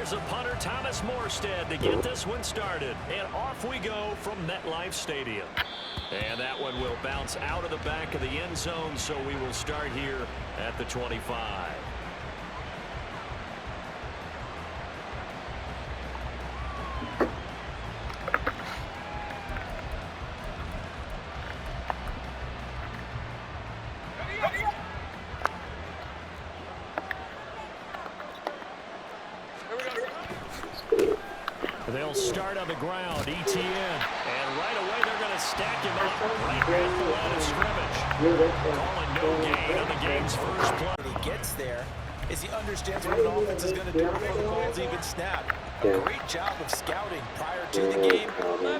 Here's the punter, Thomas Morstead, to get this one started. And off we go from MetLife Stadium. And that one will bounce out of the back of the end zone, so we will start here at the 25. They'll start on the ground, Etienne. And right away they're going to stack him up right at the line of scrimmage. Calling no gain on the game's first play. When he gets there, is he understands what an offense is going to do before the ball's even snapped. A great job of scouting prior to the game,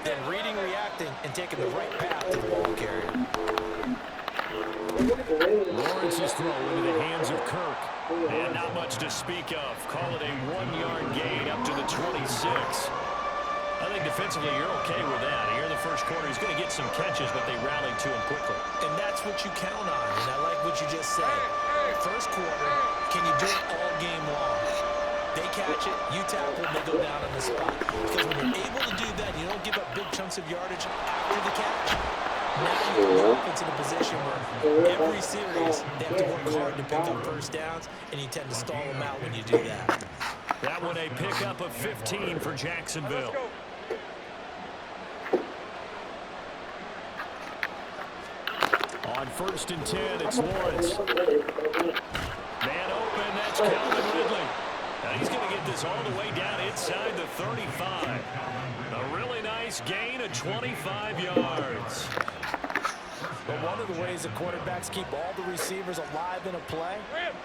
then reading, reacting, and taking the right path to the ball carrier. Lawrence's throw into the hands of Kirk. And not much to speak of. Call it a 1-yard gain up to the 26. I think defensively you're okay with that. Here in the first quarter, he's going to get some catches, but they rallied to him quickly. And that's what you count on, and I like what you just said. First quarter, can you do it all game long? They catch it, you tackle, they go down on the spot. Because when you're able to do that, you don't give up big chunks of yardage after the catch. Now you put the offense in a position where every series they have to work hard to pick up first downs, and you tend to stall them out when you do that. That one a pickup of 15 for Jacksonville. On 1st and 10, it's Lawrence. Man open, that's Calvin Ridley. Now he's going to get this all the way down inside the 35. A really nice gain of 25 yards. But one of the ways the quarterbacks keep all the receivers alive in a play,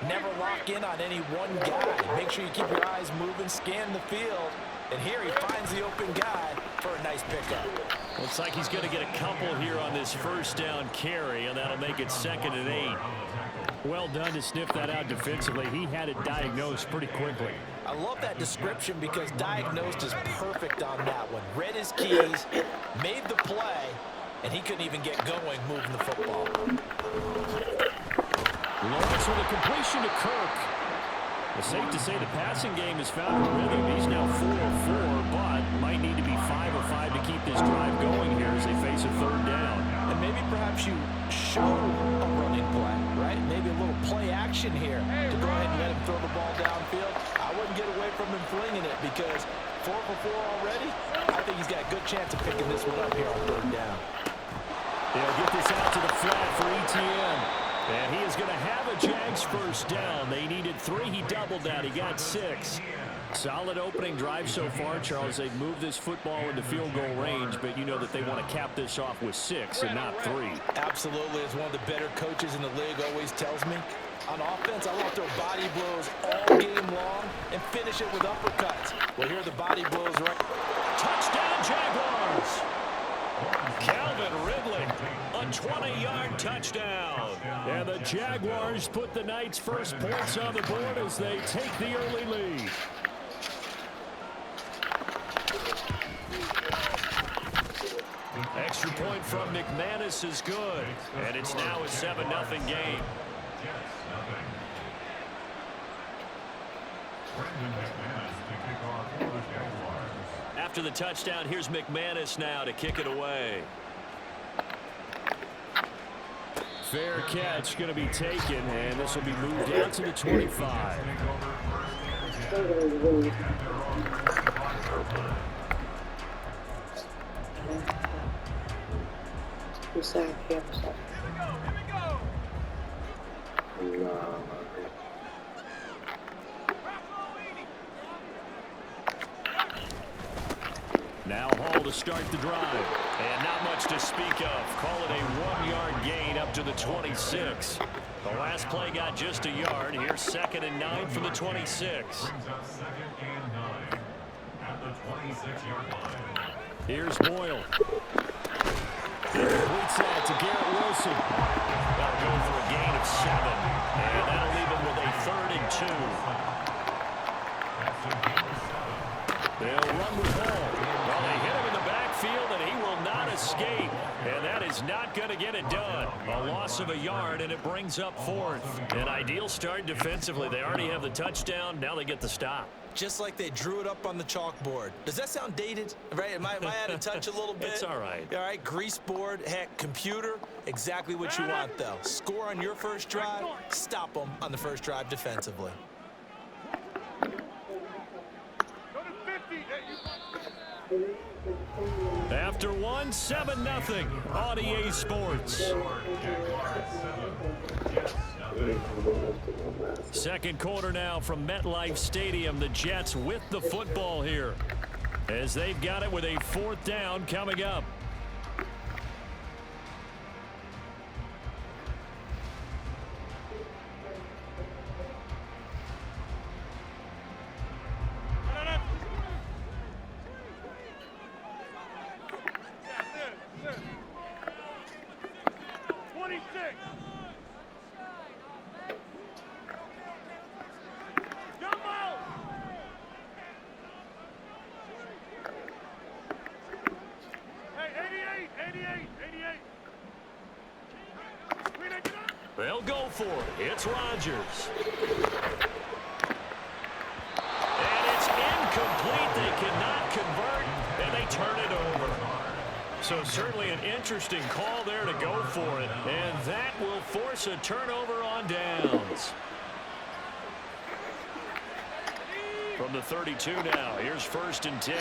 never lock in on any one guy. Make sure you keep your eyes moving, scan the field. And here he finds the open guy for a nice pickup. Looks like he's going to get a couple here on this first down carry, and that'll make it 2nd and 8. Well done to sniff that out defensively. He had it diagnosed pretty quickly. I love that description because diagnosed is perfect on that one. Read his keys, made the play, and he couldn't even get going moving the football. Lawrence with a completion to Kirk. It's safe to say the passing game has found a rhythm. He's now 4 of 4, but might need to be 5 of 5 to keep this drive going here as they face a 3rd down. And maybe perhaps you show a running play, right? Maybe a little play action here to go ahead and let him throw the ball downfield. I wouldn't get away from him flinging it because 4 for 4 already. I think he's got a good chance of picking this one up here on 3rd down. They'll get this out to the flat for Etienne. And he is going to have a Jags first down. They needed 3. He doubled that. He got 6. Solid opening drive so far, Charles. They've moved this football into field goal range, but you know that they want to cap this off with 6 and not 3. Absolutely. As one of the better coaches in the league always tells me, on offense, I want to throw body blows all game long and finish it with uppercuts. Well, here are the body blows right. Touchdown, Jaguars! Calvin Ridley, a 20-yard touchdown. And the Jaguars put the Knights' first points on the board as they take the early lead. Extra point from McManus is good. And it's now a 7-0 game. After the touchdown, here's McManus now to kick it away. Fair catch going to be taken, and this will be moved out to the 25. Now Hall to start the drive. And not much to speak of. Call it a 1-yard gain up to the 26. The last play got just a yard. Here's 2nd and 9 from the 26. Here's Boyle. He completes that to Garrett Wilson. That'll go for a gain of 7. And that'll leave him with a 3rd and 2. They'll run with Hall. Well, they hit him in the backfield, and he will not escape. And that is not going to get it done. A loss of a yard, and it brings up 4th. An ideal start defensively. They already have the touchdown. Now they get the stop. just like they drew it up on the chalkboard. Does that sound dated? Right? Am I out of touch a little bit? It's all right. All right, grease board, heck, computer, exactly what you want, though. Score on your first drive, stop them on the first drive defensively. After one, 7-0 on EA Sports. Second quarter now from MetLife Stadium. The Jets with the football here as they've got it with a 4th down coming up. They'll go for it. It's Rodgers. And it's incomplete. They cannot convert, and they turn it over. So certainly an interesting call there to go for it, and that will force a turnover on downs. From the 32 now, here's 1st and 10.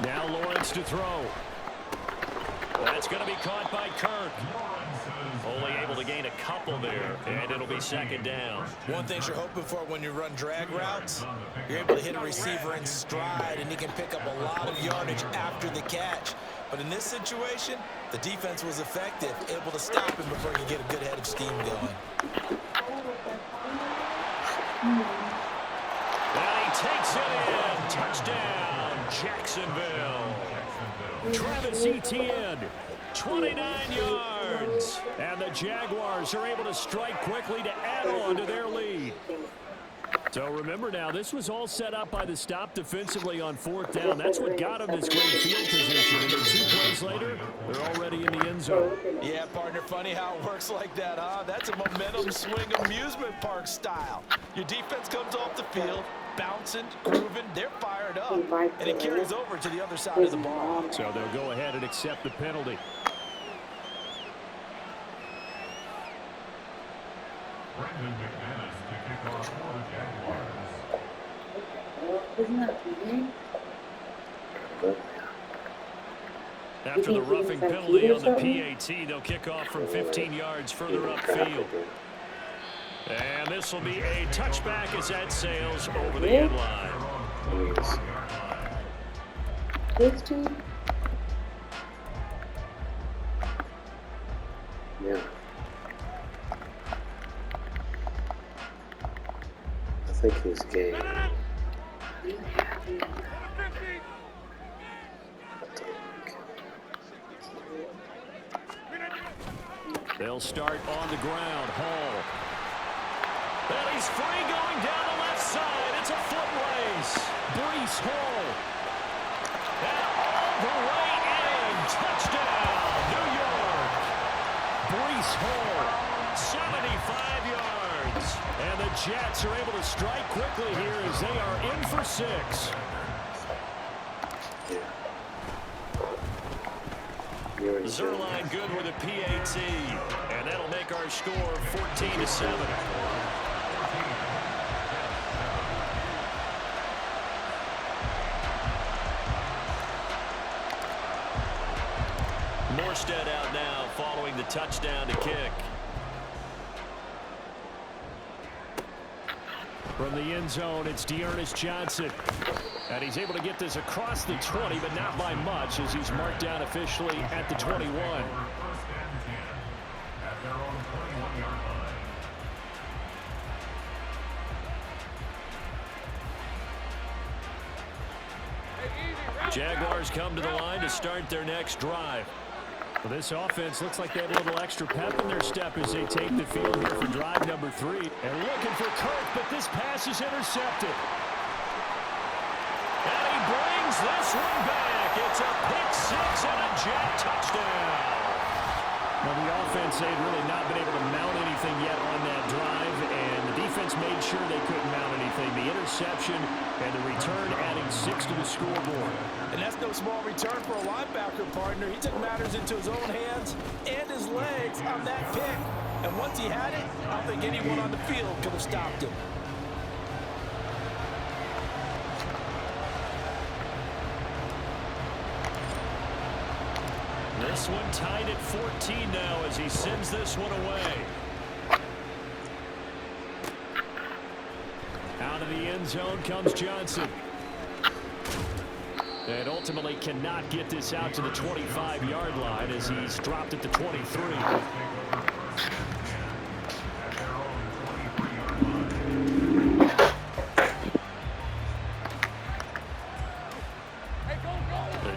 Now Lawrence to throw. That's going to be caught by Kirk. Only able to gain a couple there, and it'll be 2nd down. One thing you're hoping for when you run drag routes, you're able to hit a receiver in stride, and he can pick up a lot of yardage after the catch. But in this situation, the defense was effective, able to stop him before you get a good head of steam going. And he takes it in. Touchdown, Jacksonville. Travis Etienne, 29 yards. And the Jaguars are able to strike quickly to add on to their lead. So remember now, this was all set up by the stop defensively on 4th down. That's what got them this great field position. And then 2 plays later, they're already in the end zone. Yeah, partner, funny how it works like that, huh? That's a momentum swing amusement park style. Your defense comes off the field, bouncing, grooving, they're fired up, and it carries over to the other side of the ball. So they'll go ahead and accept the penalty. Brandon McManus to kick off for the Jaguars. Isn't that cheating? After the roughing penalty on the PAT, they'll kick off from 15 yards further upfield. And this will be a touchback as that sails over the end line. 16? Yeah. I think he's gay. They'll start on the ground. Hall. And he's free going down the left side. It's a foot race. Breece Hall. And all the way in. Touchdown, New York. Breece Hall, 75 yards. And the Jets are able to strike quickly here as they are in for 6. Zerline good with a PAT, and that'll make our score 14-7. Morstead out now following the touchdown to kick. From the end zone, it's Dearness Johnson. And he's able to get this across the 20, but not by much as he's marked down officially at the 21. Jaguars come to the line to start their next drive. Well, this offense looks like they have a little extra pep in their step as they take the field here for drive number 3. And looking for Kirk, but this pass is intercepted. And he brings this one back. It's a pick 6 and a Jet touchdown. Well, the offense, they'd really not been able to mount anything yet on that drive, and the defense made sure they couldn't mount anything. The interception and the return adding 6 to the scoreboard. And that's no small return for a linebacker, partner. He took matters into his own hands and his legs on that pick. And once he had it, I don't think anyone on the field could have stopped him. This one tied at 14 now as he sends this one away. Out of the end zone comes Johnson. And ultimately cannot get this out to the 25-yard line as he's dropped at the 23.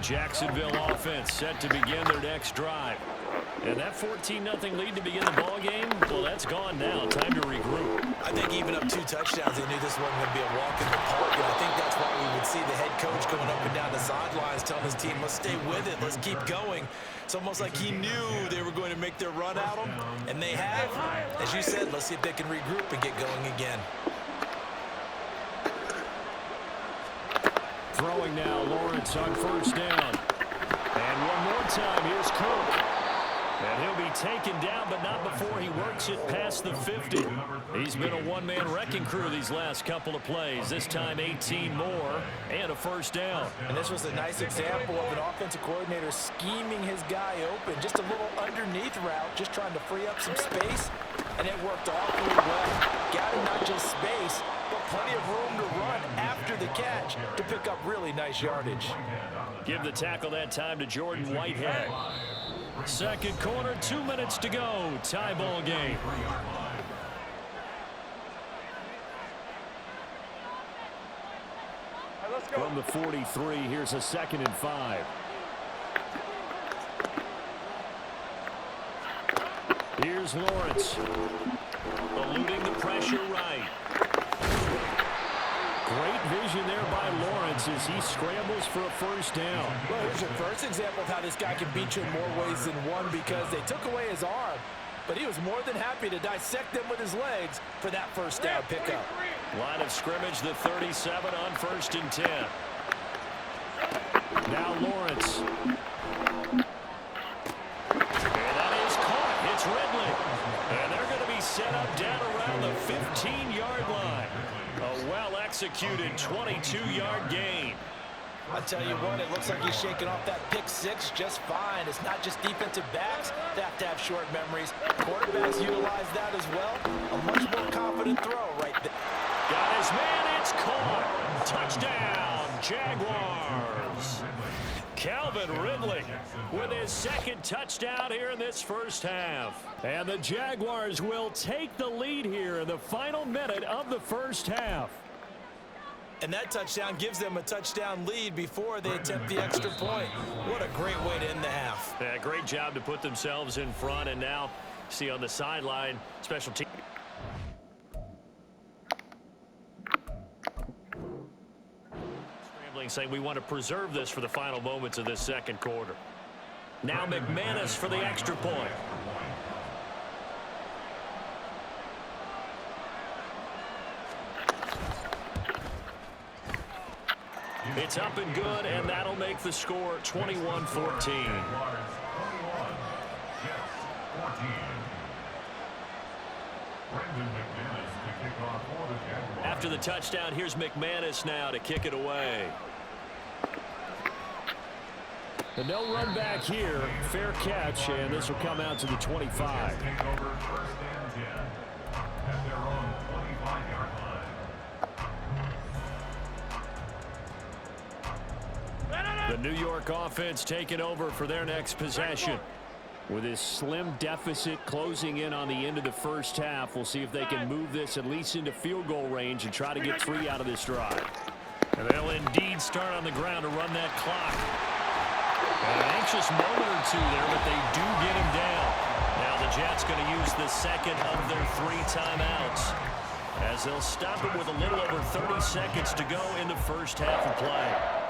Jacksonville offense set to begin their next drive. And that 14-0 lead to begin the ball game, well, that's gone now. Time to regroup. I think even up 2 touchdowns, they knew this wasn't going to be a walk in the park. And I think that's why we would see the head coach going up and down the sidelines telling his team, let's stay with it, let's keep going. It's almost like he knew they were going to make their run at him, and they have. As you said, let's see if they can regroup and get going again. Throwing now, Lawrence on first down. And one more time, here's Cook. And he'll be taken down, but not before he works it past the 50. He's been a one-man wrecking crew these last couple of plays. This time 18 more and a first down. And this was a nice example of an offensive coordinator scheming his guy open. Just a little underneath route, just trying to free up some space. And it worked awfully well. Got him not just space, but plenty of room to run after the catch to pick up really nice yardage. Give the tackle that time to Jordan Whitehead. Second quarter, 2 minutes to go. Tie ball game. From the 43, here's a 2nd and 5. Here's Lawrence. Eluding the pressure right. Great vision there by Lawrence as he scrambles for a first down. Well, here's your first example of how this guy can beat you in more ways than one, because they took away his arm, but he was more than happy to dissect them with his legs for that first down pickup. Line of scrimmage, the 37 on 1st and 10. Now Lawrence. And that is caught. It's Ridley. And they're going to be set up down around the 15-yard line. A well-executed 22-yard gain. I tell you what, it looks like he's shaking off that pick 6 just fine. It's not just defensive backs that have to have short memories. Quarterbacks utilize that as well. A much more confident throw right there. Got his man, it's caught. Touchdown, Jaguars. Calvin Ridley with his 2nd touchdown here in this first half. And the Jaguars will take the lead here in the final minute of the first half. And that touchdown gives them a touchdown lead before they attempt the extra point. What a great way to end the half. Yeah, great job to put themselves in front, and now see on the sideline, special team. Scrambling, saying we want to preserve this for the final moments of this second quarter. Now McManus for the extra point. It's up and good, and that'll make the score 21-14. After the touchdown, here's McManus now to kick it away. And no run back here. Fair catch, and this will come out to the 25. The New York offense taking over for their next possession. With this slim deficit closing in on the end of the first half, we'll see if they can move this at least into field goal range and try to get 3 out of this drive. And they'll indeed start on the ground to run that clock. An anxious moment or two there, but they do get him down. Now the Jets going to use the 2nd of their 3 timeouts, as they'll stop it with a little over 30 seconds to go in the first half of play.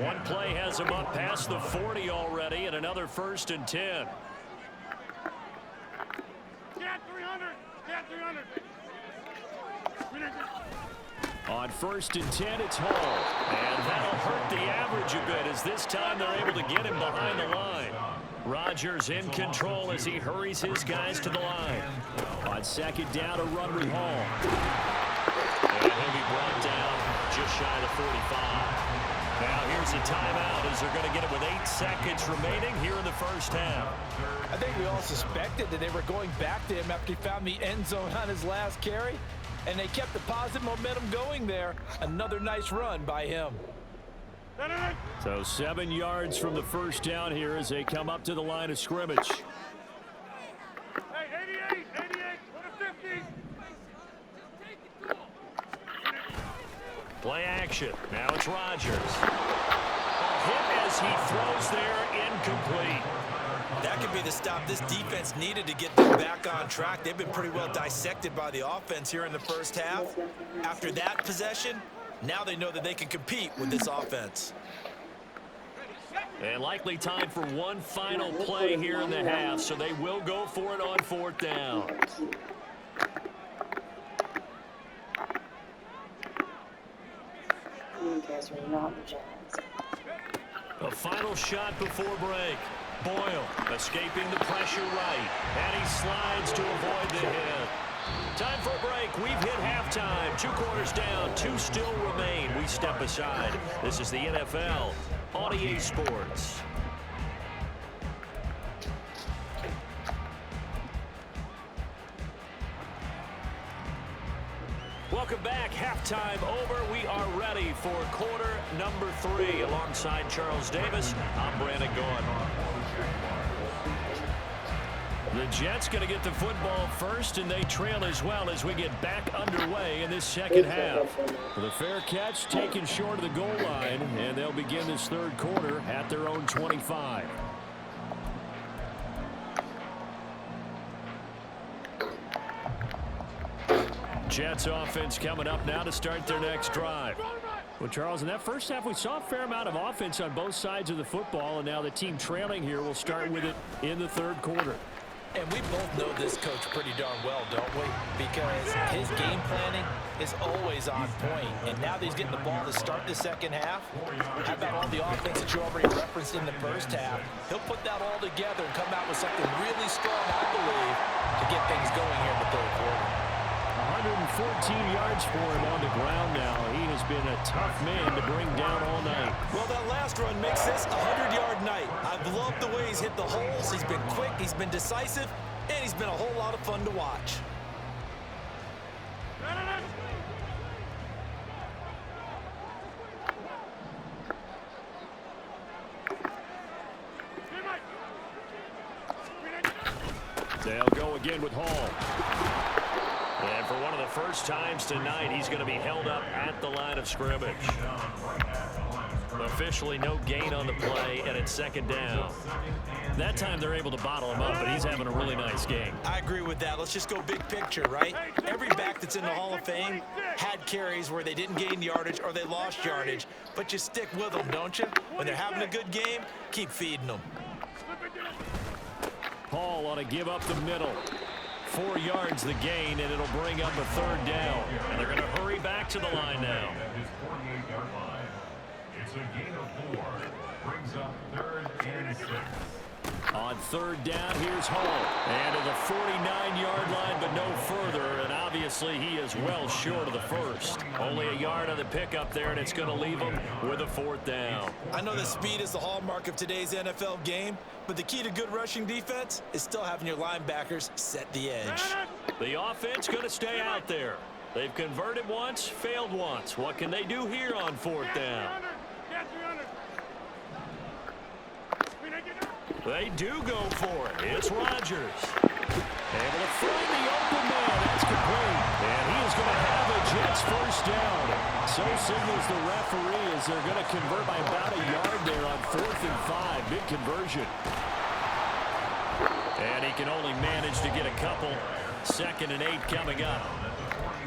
One play has him up past the 40 already, and another 1st and 10. On 1st and 10, it's Hall. And that'll hurt the average a bit as this time they're able to get him behind the line. Rodgers in control as he hurries his guys to the line. On 2nd down, a run with Hall. And he'll be brought down just shy of the 45. Now here's a timeout as they're going to get it with 8 seconds remaining here in the first half. I think we all suspected that they were going back to him after he found the end zone on his last carry. And they kept the positive momentum going there. Another nice run by him. So 7 yards from the first down here as they come up to the line of scrimmage. Hey, 88, what a 50. Play action. Now it's Rodgers. A hit as he throws there, incomplete. That could be the stop this defense needed to get them back on track. They've been pretty well dissected by the offense here in the first half. After that possession, now they know that they can compete with this offense. And likely time for one final play here in the half, so they will go for it on 4th down. You guys are not the Giants. A final shot before break. Boyle escaping the pressure right, and he slides to avoid the hit. Time for a break. We've hit halftime. 2 quarters down, 2 still remain. We step aside. This is the NFL on EA Sports. Welcome back. Halftime over. We are ready for quarter number 3. Alongside Charles Davis, I'm Brandon Gaudin. The Jets going to get the football first, and they trail as well as we get back underway in this second half. The fair catch taken short of the goal line, and they'll begin this 3rd quarter at their own 25. Jets offense coming up now to start their next drive. Well, Charles, in that first half, we saw a fair amount of offense on both sides of the football, and now the team trailing here will start with it in the 3rd quarter. And we both know this coach pretty darn well, don't we? Because his game planning is always on point. And now that he's getting the ball to start the second half, how about all the offense that you already referenced in the first half? He'll put that all together and come out with something really strong, I believe, to get things going here in the 3rd quarter. 114 yards for him on the ground now. He has been a tough man to bring down all night. Well, that last run makes this a 100-yard night. I've loved the way he's hit the holes. He's been quick, he's been decisive, and he's been a whole lot of fun to watch. They'll go again with Hall. And for one of the first times tonight, he's going to be held up at the line of scrimmage. Officially no gain on the play, and it's 2nd down. That time they're able to bottle him up, but he's having a really nice game. I agree with that. Let's just go big picture, right? Every back that's in the Hall of Fame had carries where they didn't gain yardage or they lost yardage. But you stick with them, don't you? When they're having a good game, keep feeding them. Hall ought to give up the middle. 4 yards the gain, and it'll bring up a 3rd down. And they're going to hurry back to the line now. It's a gain of 4. Brings up 3rd and 6. On 3rd down, here's Hall. And to the 49-yard line, but no further. And obviously, he is well short of the first. Only a yard on the pickup there, and it's going to leave him with a 4th down. I know that speed is the hallmark of today's NFL game, but the key to good rushing defense is still having your linebackers set the edge. The offense going to stay out there. They've converted once, failed once. What can they do here on 4th down? They do go for it. It's Rodgers. Able to find the open man. That's complete. And he is going to have a Jets 1st down. So signals the referee as they're going to convert by about a yard there on 4th and 5. Big conversion. And he can only manage to get a couple. 2nd and 8 coming up.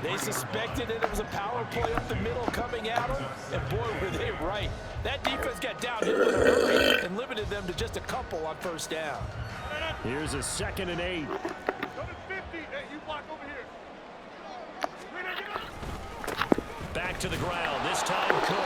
They suspected that it was a power play up the middle coming at them, and boy, were they right. That defense got down in a hurry and limited them to just a couple on 1st down. Here's a 2nd and 8. Go to 50. Hey, you block over here. back to the ground. This time Cook.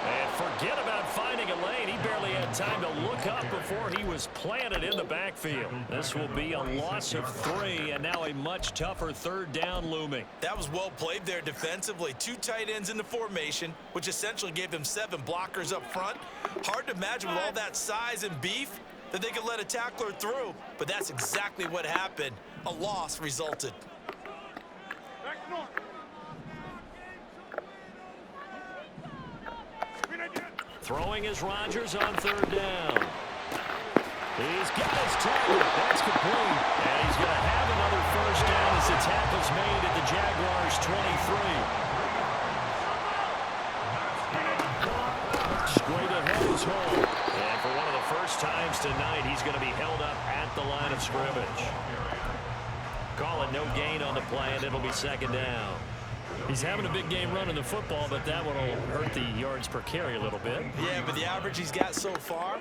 And forget about finding a lane. He barely had time to look up before he was planted in the backfield. This will be a loss of 3, and now a much tougher third down looming. That was well played there defensively. 2 tight ends in the formation, which essentially gave them 7 blockers up front. Hard to imagine with all that size and beef that they could let a tackler through, but that's exactly what happened. A loss resulted. Throwing is Rodgers on third down. He's got his target. That's complete. And he's going to have another first down as the tackle's made at the Jaguars' 23. Straight ahead is Hall. And for one of the first times tonight, he's going to be held up at the line of scrimmage. Call it no gain on the play, and it'll be second down. He's having a big game running the football, but that one will hurt the yards per carry a little bit. Yeah, but the average he's got so far,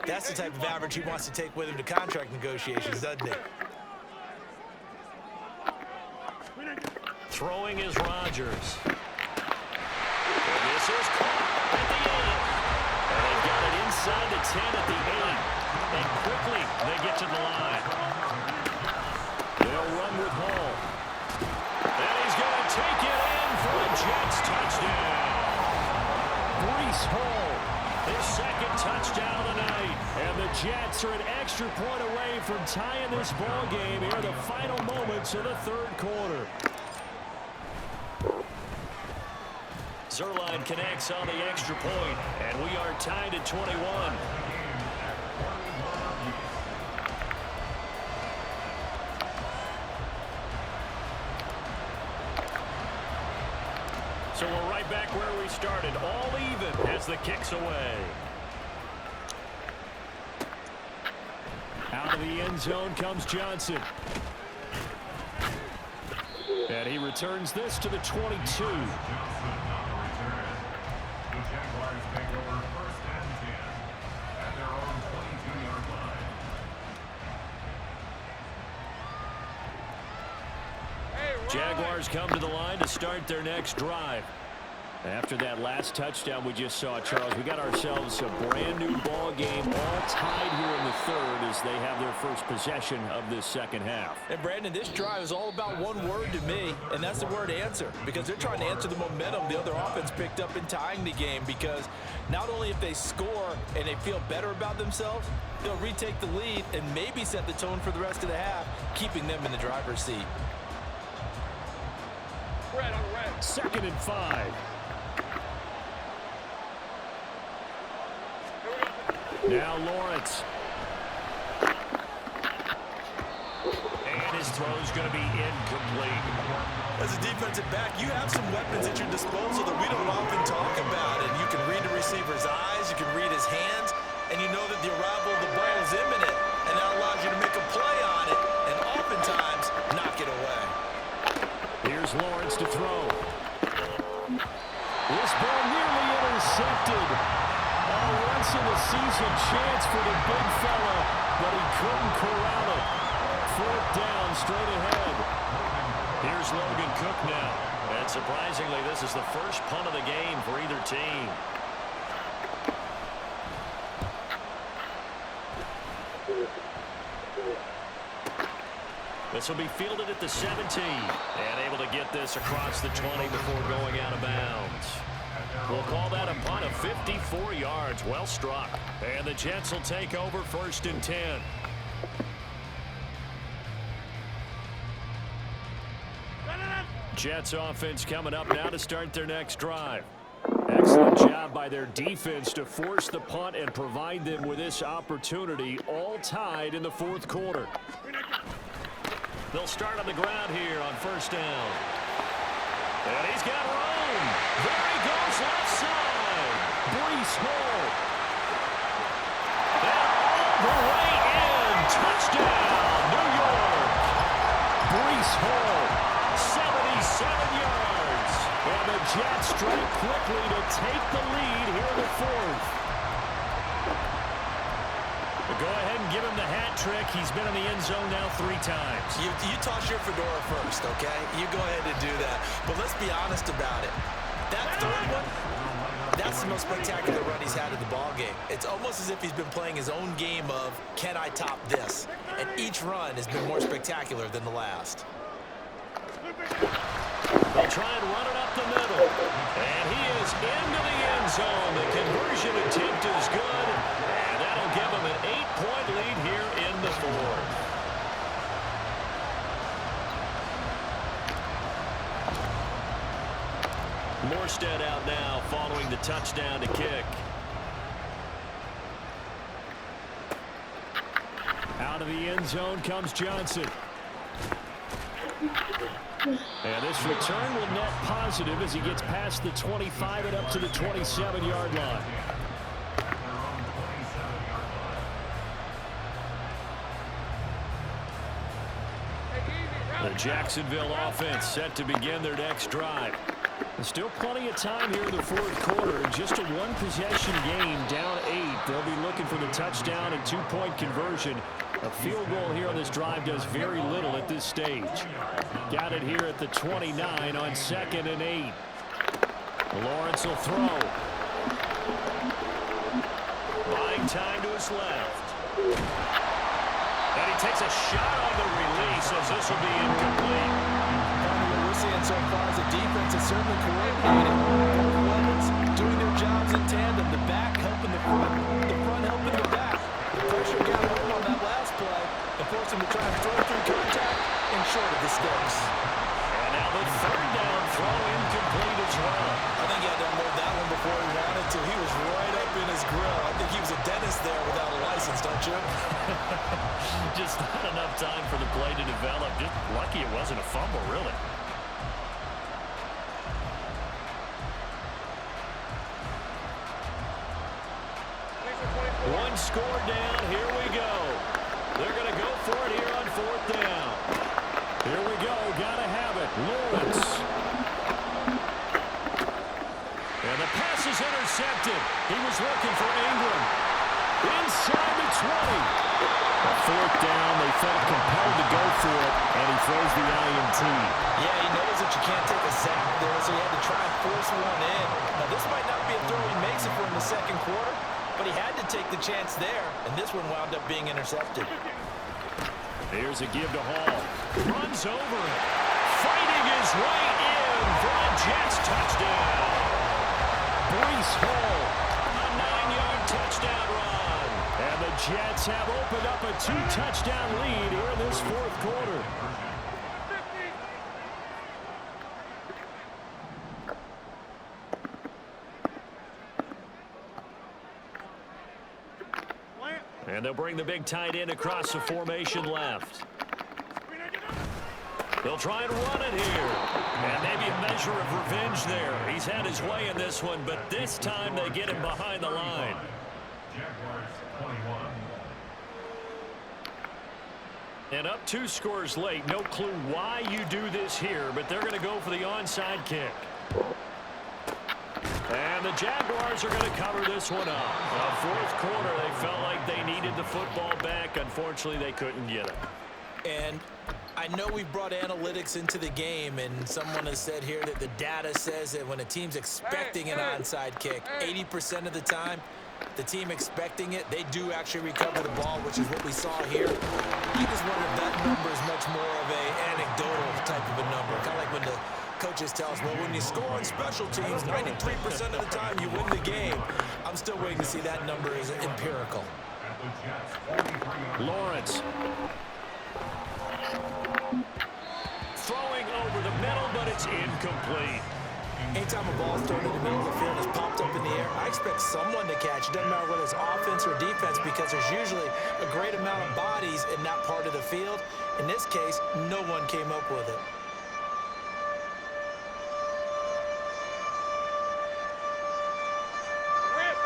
that's the type of average he wants to take with him to contract negotiations, doesn't it? Throwing is Rodgers. And this is caught at the 8. And they've got it inside the 10 at the 8. And quickly they get to the line. They'll run with Hall. And he's going to take it in for a Jets touchdown. Breece Hall, his second touchdown of the night. And the Jets are an extra point away from tying this ball game here in the final moments of the third quarter. Zuerlein connects on the extra point, and we are tied at 21. So we're right back where we started, all even as the kick's away. Out of the end zone comes Johnson. And he returns this to the 22. The Jaguars take over first and 10 at their own 22-yard line. Jaguars come to the line to start their next drive. After that last touchdown we just saw, Charles, we got ourselves a brand new ball game, all tied here in the third as they have their first possession of this second half. And Brandon, this drive is all about one word to me, and that's the word answer, because they're trying to answer the momentum the other offense picked up in tying the game, because not only if they score and they feel better about themselves, they'll retake the lead and maybe set the tone for the rest of the half, keeping them in the driver's seat. Red on red. 2nd and 5. Now Lawrence. And his throw's going to be incomplete. As a defensive back, you have some weapons at your disposal that we don't often talk about. And you can read the receiver's eyes, you can read his hands, and you know that the arrival of the ball is imminent. And that allows you to make a play on it, and oftentimes knock it away. Here's Lawrence to throw. This ball nearly intercepted. A once-in-a-season chance for the big fella, but he couldn't corral it. 4th down, straight ahead. Here's Logan Cook now. And surprisingly, this is the first punt of the game for either team. This will be fielded at the 17. And able to get this across the 20 before going out of bounds. We'll call that a punt of 54 yards. Well struck. And the Jets will take over 1st and 10. Jets offense coming up now to start their next drive. Excellent job by their defense to force the punt and provide them with this opportunity, all tied in the 4th quarter. They'll start on the ground here on 1st down. And he's got room. There he goes, left side. Breece Hall. And all the way in. Touchdown, New York. Breece Hall, 77 yards. And the Jets strike quickly to take the lead here in the 4th. Go ahead and give him the hat trick. He's been in the end zone now 3 times. You toss your fedora first, okay? You go ahead and do that. But let's be honest about it. That third one, that's the most spectacular run he's had in the ballgame. It's almost as if he's been playing his own game of, can I top this? And each run has been more spectacular than the last. They'll try and run it up the middle. And he is into the end zone. The conversion attempt is good. And that'll give him an 8-point lead here in the fourth. Morstead out now following the touchdown to kick. Out of the end zone comes Johnson. And this return will net positive as he gets past the 25 and up to the 27-yard line. The Jacksonville offense set to begin their next drive. Still plenty of time here in the fourth quarter. Just a one-possession game, down 8. They'll be looking for the touchdown and two-point conversion. A field goal here on this drive does very little at this stage. Got it here at the 29 on 2nd and 8. Lawrence will throw. Buying time to his left. And he takes a shot on the release as this will be incomplete. What we're seeing so far is the defense is certainly coordinated. Both weapons doing their jobs in tandem. The back helping the front helping the back. The pressure got home on that last play and forced him to try and throw through contact and short of the sticks. And now the third down throw incomplete as well. I think he had to unload that one before he wanted to. He was right up in his grill. I think he was a dentist there without a license, don't you? Just not enough time for the play to develop. Just lucky it wasn't a fumble, really. One score down. Here we go. They're going to go for it here on 4th down. Here we go. Got to have it. Lawrence. And the pass is intercepted. He was looking for Ingram. Inside the 20. A 4th down. They felt compelled to go for it, and he throws the INT. Yeah, he knows that you can't take a sack there, so he had to try and force one in. Now, this might not be a throw he makes it for in the second quarter, but he had to take the chance there, and this one wound up being intercepted. Here's a give to Hall. Runs over it. Fighting his way in for a Jets touchdown. Breece Hall, a 9-yard touchdown run. And the Jets have opened up a 2-touchdown lead here in this fourth quarter. And they'll bring the big tight end across the formation left. They'll try and run it here. And maybe a measure of revenge there. He's had his way in this one, but this time they get him behind the line. Jaguars 21. And up 2 scores late. No clue why you do this here, but they're going to go for the onside kick. And the Jaguars are going to cover this one up. Fourth quarter, they felt like they needed the football back. Unfortunately, they couldn't get it. And I know we've brought analytics into the game, and someone has said here that the data says that when a team's expecting an onside kick, 80% of the time, the team expecting it, they do actually recover the ball, which is what we saw here. I just wonder if that number is much more of an anecdotal type of a number, kind of like when the coaches tell us, well, when you score on special teams, 93% of the time you win the game. I'm still waiting to see that number is empirical. Lawrence. Throwing over the middle, but it's incomplete. Anytime a ball is thrown in the middle of the field, is popped up in the air, I expect someone to catch. It doesn't matter whether it's offense or defense, because there's usually a great amount of bodies in that part of the field. In this case, no one came up with it.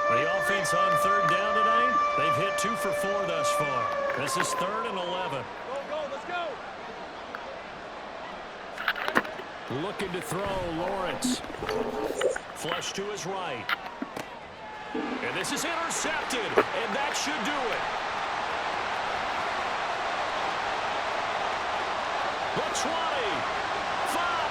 The offense on 3rd down tonight, they've hit 2 for 4 thus far. This is 3rd and 11. Let's go. Looking to throw, Lawrence. Flush to his right. And this is intercepted, and that should do it. The 20, 5,